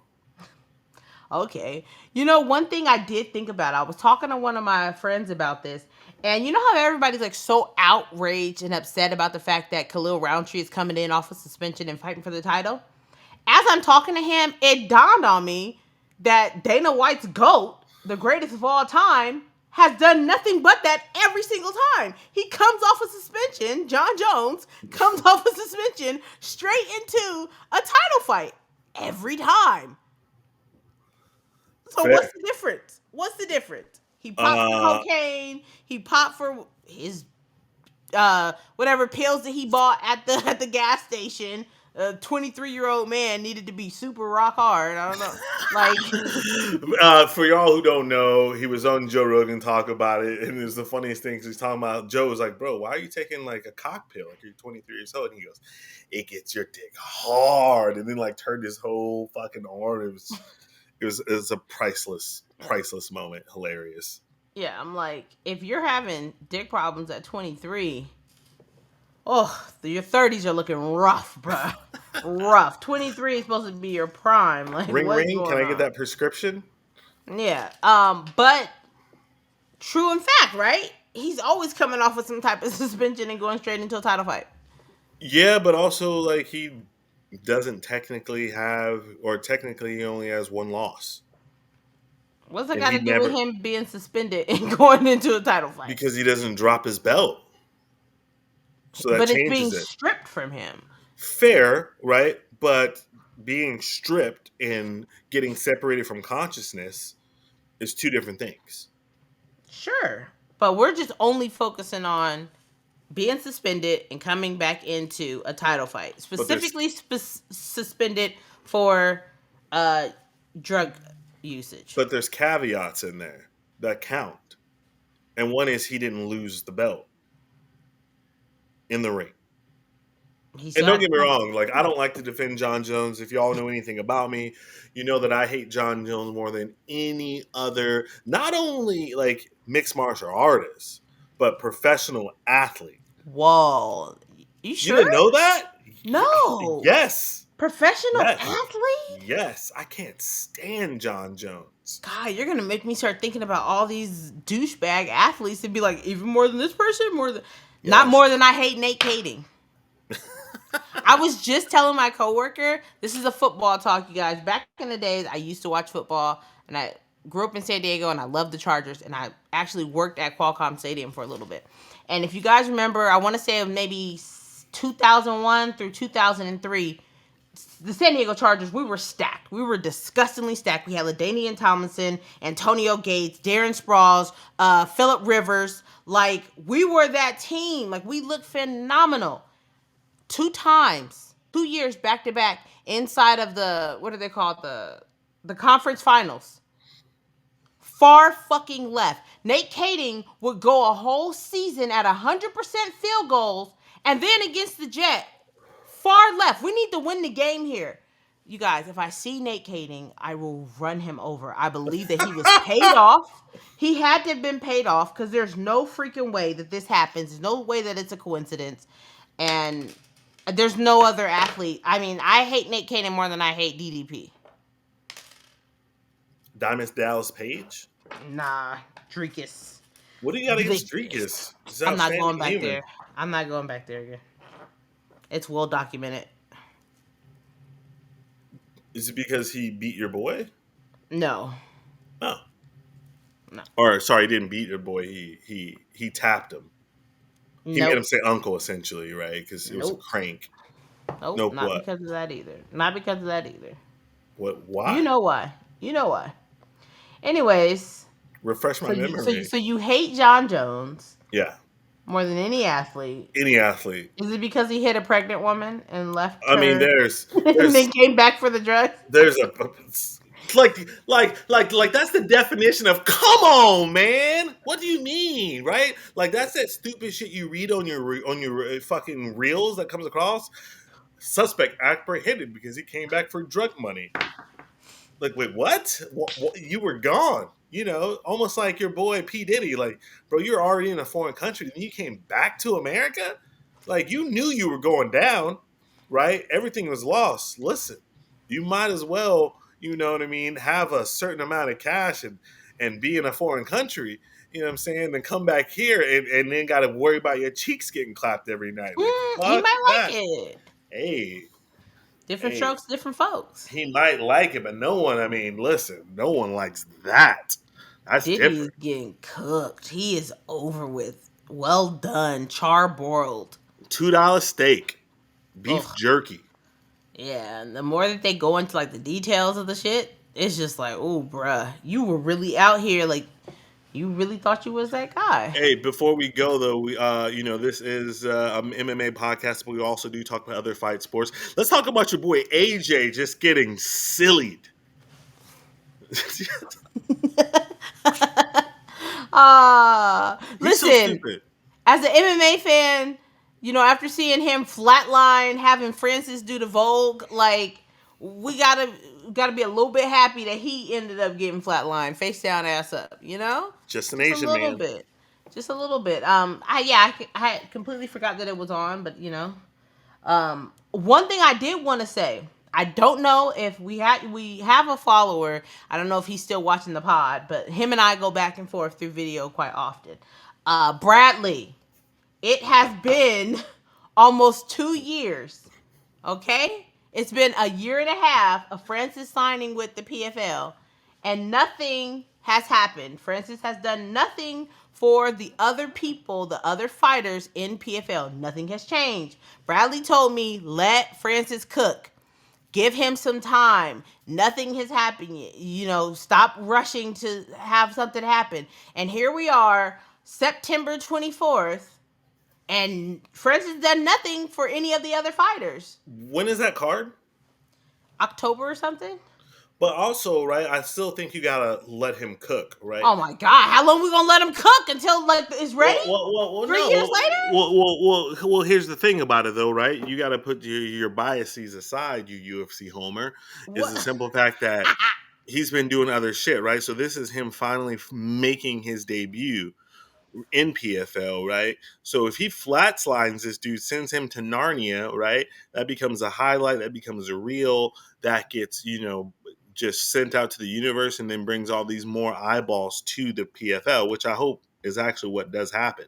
Okay. One thing I did think about, I was talking to one of my friends about this, and you know how everybody's, like, so outraged and upset about the fact that Khalil Roundtree is coming in off of suspension and fighting for the title? As I'm talking to him, it dawned on me that Dana White's GOAT, the greatest of all time, has done nothing but that every single time. He comes off a suspension, John Jones comes off a suspension straight into a title fight every time. So Fair. what's the difference? What's the difference? He popped for cocaine. He popped for his whatever pills that he bought at the gas station. A 23-year-old man needed to be super rock hard. I don't know. Like, for y'all who don't know, he was on Joe Rogan talk about it, and it was the funniest thing. Cause he's talking about, Joe was like, "Bro, why are you taking, like, a cock pill? Like, you're 23 years old." And he goes, "It gets your dick hard," and then, like, turned his whole fucking arm. It was a priceless moment. Hilarious. Yeah, I'm like, if you're having dick problems at 23, oh, your 30s are looking rough, bro. Rough. 23 is supposed to be your prime. Like, Ring what's ring. going Can I on? get that prescription? Yeah. But true in fact, right? He's always coming off with some type of suspension and going straight into a title fight. Yeah, but also, like, he doesn't technically he only has one loss. What's that And got to he do never, with him being suspended and going into a title fight? because he doesn't drop his belt. So that But it's being changes it. stripped from him. Fair, right? But being stripped and getting separated from consciousness is two different things. Sure. But we're just only focusing on being suspended and coming back into a title fight, specifically suspended for drug usage. But there's caveats in there that count. And one is he didn't lose the belt in the ring. And don't get me wrong, like, I don't like to defend John Jones. If y'all know anything about me, you know that I hate John Jones more than any other, not only like mixed martial artist, but professional athlete. Whoa. You sure? You didn't know that? No. Yes. Professional athlete? Yes. I can't stand John Jones. God, you're going to make me start thinking about all these douchebag athletes and be like, even more than this person? Not more than I hate Nate Kading. I was just telling my coworker, this is a football talk, you guys. Back in the days, I used to watch football, and I grew up in San Diego, and I loved the Chargers, and I actually worked at Qualcomm Stadium for a little bit. And if you guys remember, I want to say maybe 2001 through 2003, the San Diego Chargers, we were stacked. We were disgustingly stacked. We had LaDainian Tomlinson, Antonio Gates, Darren Sproles, Phillip Rivers. Like, we were that team. Like, we looked phenomenal. 2 years back to back inside of the, what do they call it? The conference finals. Far fucking left. Nate Kading would go a whole season at 100% field goals, and then against the Jet, far left. We need to win the game here. You guys, if I see Nate Kading, I will run him over. I believe that he was paid off. He had to have been paid off because there's no freaking way that this happens. There's no way that it's a coincidence. And there's no other athlete. I mean, I hate Nate Kading more than I hate DDP. Diamond Dallas Page? Nah, Dreekus. What do you got against Dreekus? I'm not going back there. I'm not going back there again. It's well documented. Is it because he beat your boy? No. Oh. No. Or sorry, he didn't beat your boy. He tapped him. He made him say uncle, essentially, right? Because it was a crank. Nope, not because of that either. Not because of that either. What? Why? You know why. You know why. Anyways. Refresh my memory. So you hate John Jones. Yeah. More than any athlete. Any athlete. Is it because he hit a pregnant woman and left her? I mean, there's and then came back for the drugs? There's a... Like that's the definition of come on, man. What do you mean, right? Like that's that stupid shit you read on your fucking reels that comes across. Suspect apprehended because he came back for drug money. Like, wait, what? You were gone. You know, almost like your boy P. Diddy. Like, bro, you're already in a foreign country and you came back to America. Like, you knew you were going down, right? Everything was lost. Listen, you might as well. You know what I mean? Have a certain amount of cash and be in a foreign country, you know what I'm saying? Then come back here and then got to worry about your cheeks getting clapped every night. Like, he might like it. Hey. Different strokes, different folks. He might like it, but no one likes that. That's Diddy's different. Getting cooked. He is over with. Well done. Charbroiled. $2 steak. Beef jerky. Yeah, and the more that they go into like the details of the shit, it's just like, oh, bruh, you were really out here, like, you really thought you was that guy. Hey, before we go though, we this is an MMA podcast, but we also do talk about other fight sports. Let's talk about your boy AJ just getting sillied. Listen, so stupid. As an MMA fan. You know, after seeing him flatline, having Francis do the Vogue, like, we gotta be a little bit happy that he ended up getting flatline, face down, ass up. You know, just an Asian man. Just a little bit. I completely forgot that it was on, but you know, one thing I did want to say, I don't know if we have a follower. I don't know if he's still watching the pod, but him and I go back and forth through video quite often. Bradley. It has been almost 2 years, okay? It's been a year and a half of Francis signing with the PFL, and nothing has happened. Francis has done nothing for the other people, the other fighters in PFL. Nothing has changed. Bradley told me, let Francis cook. Give him some time. Nothing has happened yet. You know, stop rushing to have something happen. And here we are, September 24th, and Francis done nothing for any of the other fighters. When is that card? October or something? But also, right, I still think you gotta let him cook, right? Oh my God! How long we gonna let him cook until like it's ready? Well, 3 no. years later? Well, here's the thing about it, though, right? You got to put your biases aside, you UFC homer. Is the What? simple fact that he's been doing other shit, right? So this is him finally making his debut in PFL, right? So if he flatslines this dude, sends him to Narnia, right? That becomes a highlight, that becomes a reel, that gets, just sent out to the universe and then brings all these more eyeballs to the PFL, which I hope is actually what does happen.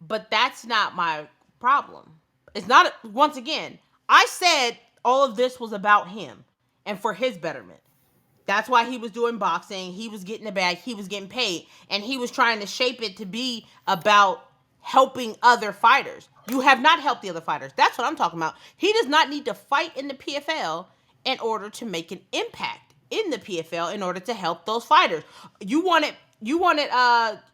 But that's not my problem. It's not, once again, I said all of this was about him and for his betterment. That's why he was doing boxing. He was getting the bag. He was getting paid. And he was trying to shape it to be about helping other fighters. You have not helped the other fighters. That's what I'm talking about. He does not need to fight in the PFL in order to make an impact in the PFL in order to help those fighters. You wanted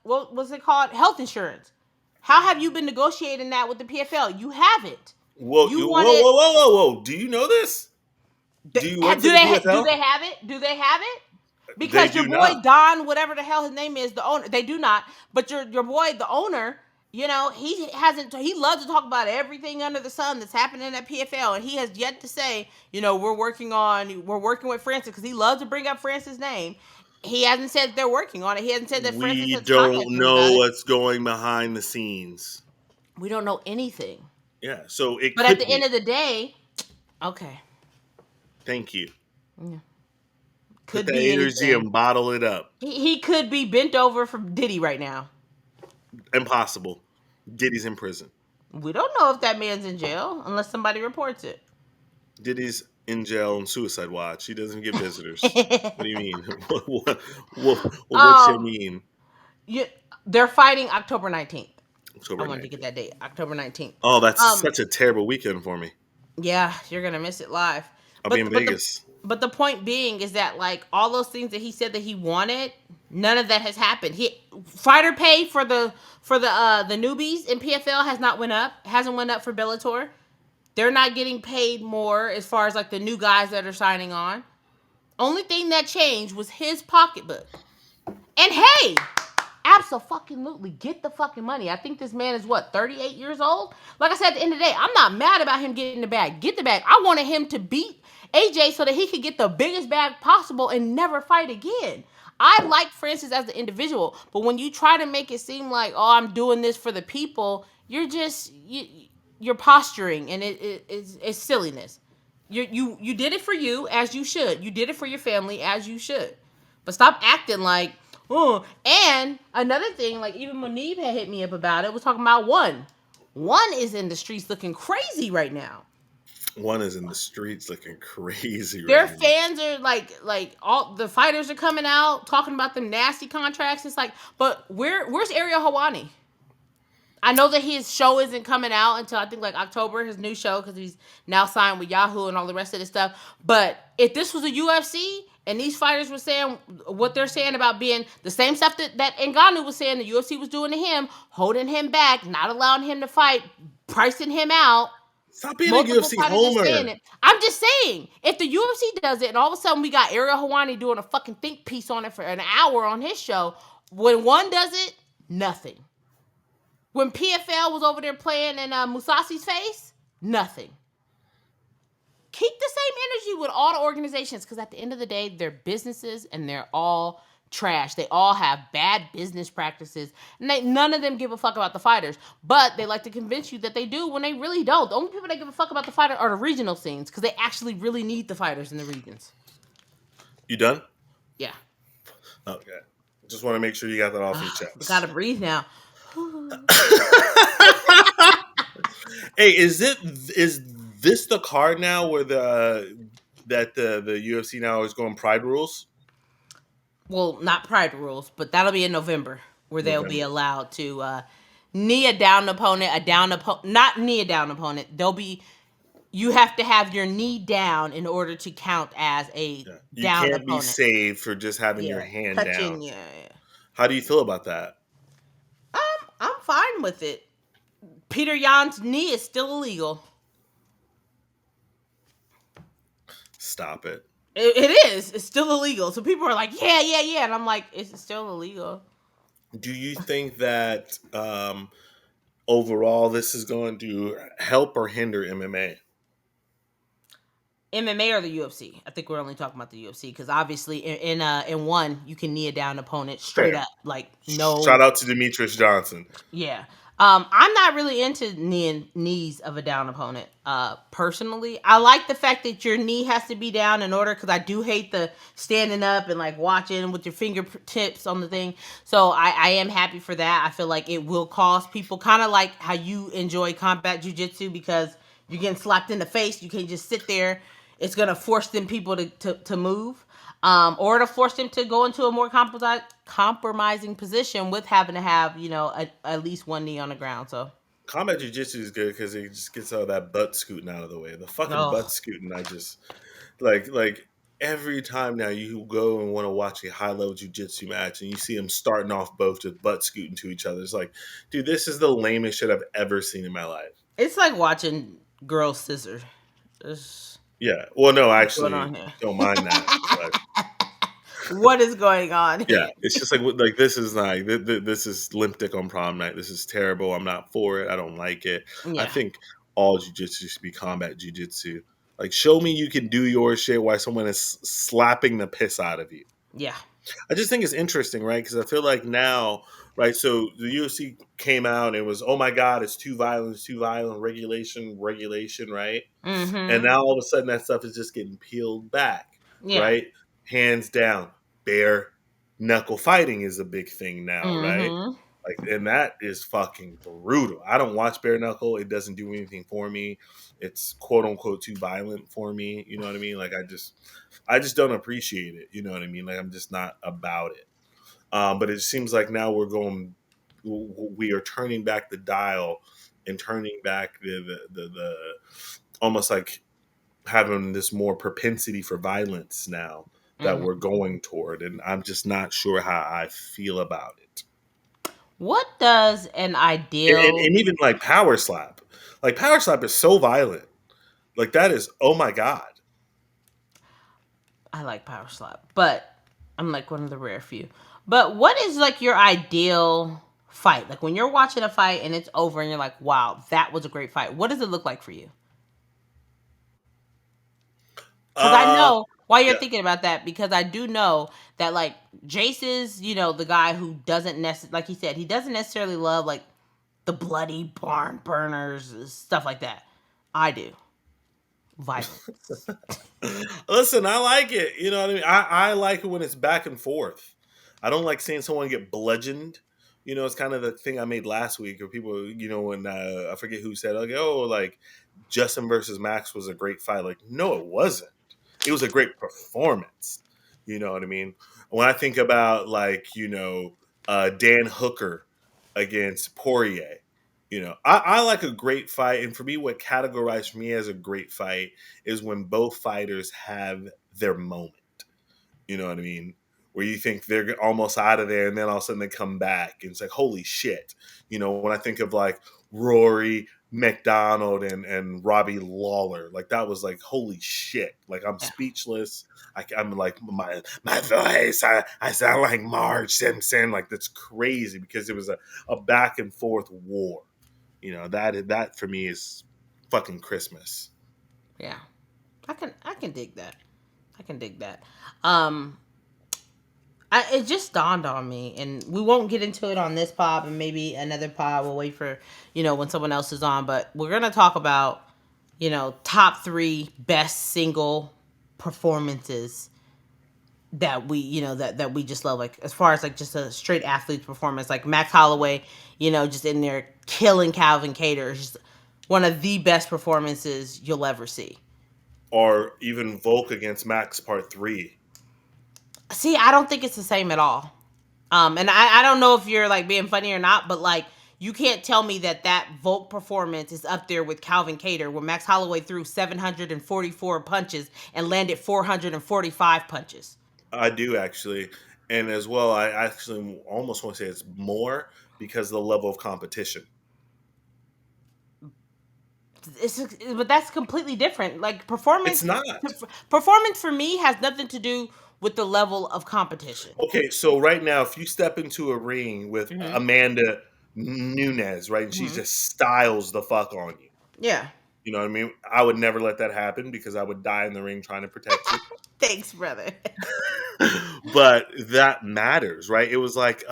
what was it called? Health insurance. How have you been negotiating that with the PFL? You haven't. Well, You wanted. whoa! Do you know this? Do you work for the Do PFL? they have it? Do they have it? They Because your do boy not. Don, whatever the hell his name is, the owner, they do not. But your boy, the owner, he hasn't. He loves to talk about everything under the sun that's happening at PFL, and he has yet to say, we're working with Francis, because he loves to bring up Francis' name. He hasn't said they're working on it. He hasn't said that Francis We has contacted don't him about know it. what's going behind the scenes. We don't know anything. Yeah, so it But at could the end be. of the day, okay, Thank you. Put could that be energy anything. and bottle it up. He could be bent over for Diddy right now. Impossible. Diddy's in prison. We don't know if that man's in jail unless somebody reports it. Diddy's in jail on suicide watch. He doesn't get visitors. What do you mean? What's your um, mean? you, they're fighting October 19th. I October wanted to 9th. get that date, October 19th. Oh, that's Um, such a terrible weekend for me. yeah, you're gonna miss it live. I'll be But in but the Vegas. but the point being is that like all those things that he said that he wanted, none of that has happened. He fighter pay for the newbies in PFL has not went up. Hasn't went up for Bellator. They're not getting paid more as far as like the new guys that are signing on. Only thing that changed was his pocketbook. And hey, absolutely get the fucking money. I think this man is what, 38 years old? Like I said, at the end of the day, I'm not mad about him getting the bag. Get the bag. I wanted him to beat AJ so that he could get the biggest bag possible and never fight again. I like Francis as the individual, but when you try to make it seem like, oh, I'm doing this for the people, you're posturing, and it's silliness. You did it for you, as you should. You did it for your family, as you should. But stop acting like, oh. And another thing, like even Monib had hit me up about it, was talking about one. One is in the streets looking crazy right now. One is in the streets looking crazy Their right now. fans are like all the fighters are coming out talking about them nasty contracts. It's like, but where's Ariel Hawani? I know that his show isn't coming out until I think like October, his new show, because he's now signed with Yahoo and all the rest of this stuff. But if this was a UFC and these fighters were saying what they're saying about being the same stuff that Ngannou was saying the UFC was doing to him, holding him back, not allowing him to fight, pricing him out, Stop being a multiple UFC fighters are saying homer. it. I'm just saying, if the UFC does it and all of a sudden we got Ariel Hawani doing a fucking think piece on it for an hour on his show, when one does it, nothing. When PFL was over there playing in Musasi's face, nothing. Keep the same energy with all the organizations, because at the end of the day, they're businesses and they're all trash. They all have bad business practices, and none of them give a fuck about the fighters. But they like to convince you that they do when they really don't. The only people that give a fuck about the fighter are the regional scenes, because they actually really need the fighters in the regions. You done? Yeah. Okay. Just want to make sure you got that off your chest. Gotta breathe now. Hey, is this the card now where the UFC now is going Pride rules? Well, not Pride rules, but that'll be in November, where they'll be November. allowed to knee a down opponent, not knee a down opponent. You have to have your knee down in order to count as a You down can't be opponent. saved for just having your hand Touching, down. yeah. How do you feel about that? I'm fine with it. Peter Yan's knee is still illegal. Stop it. It is. It's still illegal. So people are like, yeah, yeah, yeah, and I'm like, it's still illegal. Do you think that overall this is going to help or hinder MMA? MMA or the UFC? I think we're only talking about the UFC because obviously in one you can knee a down opponent straight Fair. up, like Shout no, out to Demetrius Johnson. yeah. I'm not really into knees of a down opponent. Personally, I like the fact that your knee has to be down in order because I do hate the standing up and like watching with your fingertips on the thing. So I am happy for that. I feel like it will cause people kind of like how you enjoy combat jujitsu because you're getting slapped in the face. You can't just sit there. It's gonna force them people to move. Or to force them to go into a more compromising position with having to have, at least one knee on the ground. So, Combat jiu-jitsu is good because it just gets all that butt scooting out of the way. The fucking butt oh, scooting, I just like every time now you go and want to watch a high level jiu-jitsu match and you see them starting off both just butt scooting to each other. It's like, dude, this is the lamest shit I've ever seen in my life. it's like watching girls scissor. There's Yeah. Well, no, I what's going on actually here? don't mind that, but What is going on yeah, here? it's just like this is not this is limp dick on prom night. This is terrible. I'm not for it. I don't like it. I Yeah, think all jujitsu should be combat jujitsu. Like, show me you can do your shit while someone is slapping the piss out of you. yeah. I just think it's interesting, right? Because I feel like now, right? So the UFC came out and it was, oh my god, it's too violent, regulation, right? And Mm-hmm. now all of a sudden that stuff is just getting peeled back, Yeah. right? Hands down, bare knuckle fighting is a big thing now, right? Mm-hmm. Like, and that is fucking brutal. I don't watch bare knuckle; it doesn't do anything for me. It's quote unquote too violent for me. You know what I mean? Like, I just don't appreciate it. You know what I mean? Like, I'm just not about it. But it seems like now we are turning back the dial and turning back the almost like having this more propensity for violence now that Mm-hmm. we're going toward, and I'm just not sure how I feel about it. What does an ideal? And even like power slap is so violent. Like that is, oh my god. I like power slap, but I'm like one of the rare few. But what is like your ideal fight? Like when you're watching a fight and it's over and you're like, wow, that was a great fight. What does it look like for you? Because I Uh, know while you're yeah. thinking about that, because I do know that like Jace is, the guy who doesn't necessarily, like he said, he doesn't necessarily love like the bloody barn burners, stuff like that. I do. Violence. Listen, I like it. You know what I mean? I like it when it's back and forth. I don't like seeing someone get bludgeoned. You know, it's kind of the thing I made last week, or people, when I forget who said, like, oh, like Justin versus Max was a great fight. Like, no, it wasn't. It was a great performance. You know what I mean? When I think about like, Dan Hooker against Poirier, I like a great fight. And for me, what categorized me as a great fight is when both fighters have their moment. You know what I mean? Where you think they're almost out of there and then all of a sudden they come back and it's like, holy shit. When I think of like Rory McDonald and Robbie Lawler, like that was like, holy shit. Like I'm Yeah. speechless. I'm like, my voice, I sound like Marge Simpson. Like that's crazy because it was a back and forth war. That for me is fucking Christmas. Yeah. I can dig that. I can dig that. Um it just dawned on me, and we won't get into it on this pod, and maybe another pod. We'll wait for when someone else is on. But we're gonna talk about top three best single performances that we that we just love. Like as far as like just a straight athlete's performance, like Max Holloway, just in there killing Calvin Kattar is just one of the best performances you'll ever see. Or even Volk against Max Part 3. See, I don't think it's the same at all. And I don't know if you're like being funny or not, but like you can't tell me that Volk performance is up there with Calvin Kattar, where Max Holloway threw 744 punches and landed 445 punches. I do actually. And as well, I actually almost want to say it's more because of the level of competition. But that's completely different. Like It's performance, not. performance for me has nothing to do with the level of competition. Okay, so right now, if you step into a ring with Mm-hmm. Amanda Nunes, right, and she Mm-hmm. just styles the fuck on you, Yeah. you know what I mean? I would never let that happen because I would die in the ring trying to protect you. Thanks, brother. But that matters, right? It was like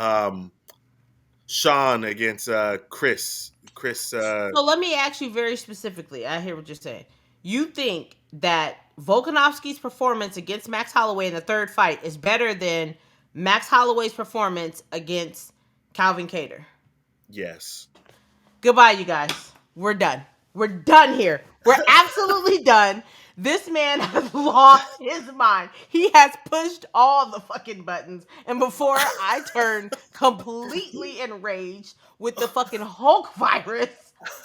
Sean against Chris. Chris, So let me ask you very specifically. I hear what you're saying. You think that Volkanovski's performance against Max Holloway in the third fight is better than Max Holloway's performance against Calvin Kattar? yes. Goodbye, you guys. We're done. We're done here. We're absolutely done. This man has lost his mind. He has pushed all the fucking buttons. And before I turn completely enraged with the fucking Hulk virus,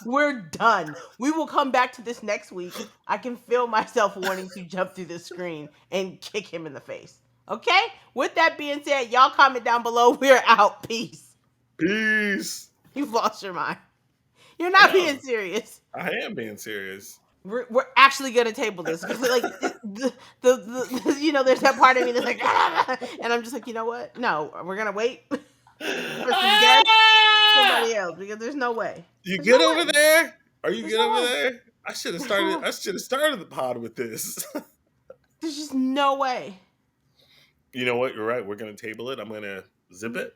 we're done. We will come back to this next week. I can feel myself wanting to jump through the screen and kick him in the face. Okay? With that being said, y'all comment down below. We're out. Peace. Peace. You've lost your mind. You're not being No, serious. I am being serious. We're actually gonna table this because like you know there's that part of me that's like and I'm just like, you know what? No, we're gonna wait for some guests, somebody else, because there's no way. You There's no good over way. there? Are you There's good no over way. there? I should have There's no started. way. I should have started the pod with this. There's just no way. You know what? You're right. We're gonna table it. I'm gonna zip it.